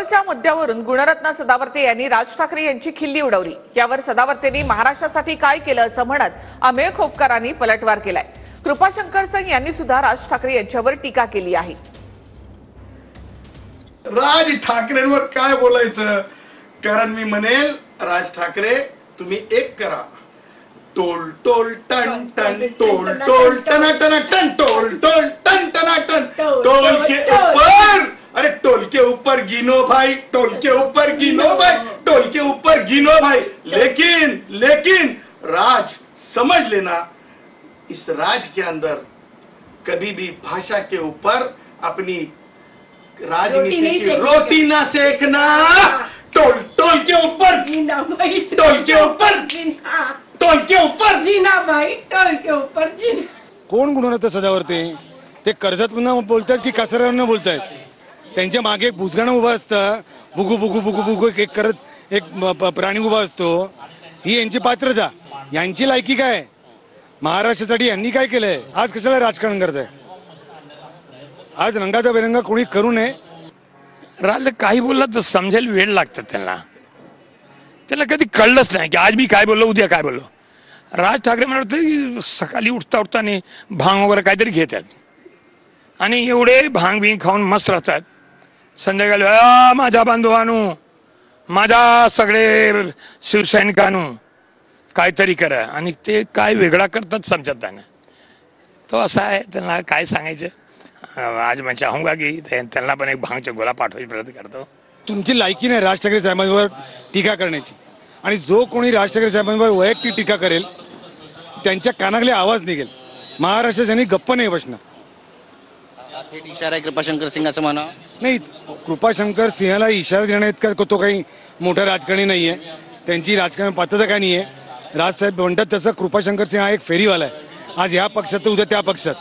पेपरच्या मुद्द्यावरून गुणरत्न सदावर्ते यांनी राज ठाकरे यांची खिल्ली उडवली। यावर सदावर्तेंनी महाराष्ट्रासाठी काय केलं असं म्हणत अमेय खोपकरांनी पलटवार केलाय। कृपाशंकर सिंह यांनी सुद्धा राज ठाकरे यांच्यावर टीका केली आहे। राज ठाकरेंवर काय बोलायचं, कारण मी म्हणेल राज ठाकरे तुम्ही एक करा, टोल टोल टन टन टोल टोल टना टना टन टोल टोल टन टना टन टोल के ऊपर, अरे टोल के ऊपर गिनो भाई, टोल के ऊपर गिनो भाई, टोल के ऊपर गिनो भाई। लेकिन लेकिन राज समझ लेना, इस राज के अंदर कभी भी भाषा के ऊपर अपनी राजनीति की रोटी ना सेकना। टोल टोल के ऊपर जीना भाई, टोल के ऊपर जीना, टोल के ऊपर जीना भाई, टोल के ऊपर जीना। कोण गुणरत्न सदावर्ते ते कर्जतमधून बोलतात की कासारावरून बोलतायत? त्यांच्या मागे एक भुजगाणं उभं असतं, बुगू बुगू बुगू बुगू एक करत एक प्राणी उभा असतो। ही यांची पात्रता, यांची लायकी काय? महाराष्ट्रासाठी यांनी काय केलंय? आज कशाला राजकारण करताय? आज रंगाचा बेरंगा कोणी करू नये। राज काही बोलला तर समजायला वेळ लागतात त्याला कधी कळलंच नाही की आज मी काय बोललो, उद्या काय बोललो। राज ठाकरे मला वाटतं सकाळी उठता उठताना भांग वगैरे काहीतरी घेतात आणि एवढे भांग बिंग खाऊन मस्त राहतात। संध्याकाळी माझ्या बांधवांनो, माझ्या सगळे शिवसैनिकांनो काहीतरी करा, आणि ते काय वेगळा करतात समजत नाही। तो असा आहे, त्यांना काय सांगायचं। आज मैं चाहूंगा की त्यांना पण एक भांगचा गोळा पाठवायचा प्रयत्न करतो। तुमची लायकी नाही राज ठाकरे साहेबांवर टीका करण्याची, आणि जो कोणी राज ठाकरे साहेबांवर वैयक्तिक टीका करेल त्यांच्या कानाखाली आवाज निघेल। महाराष्ट्रात गप्प नाही बसणार। थेट इशारा आहे कृपाशंकर सिंह असं म्हणा नाही, कृपाशंकर सिंहाला इशारा देण्यात इतका तो काही मोठा राजकारणी नाहीये, त्यांची राजकारण पात्रता काय नाहीये। राजसाहेब म्हणतात तसं कृपाशंकर सिंह हा एक फेरीवाला आहे, आज ह्या पक्षात तर उद्या त्या पक्षात।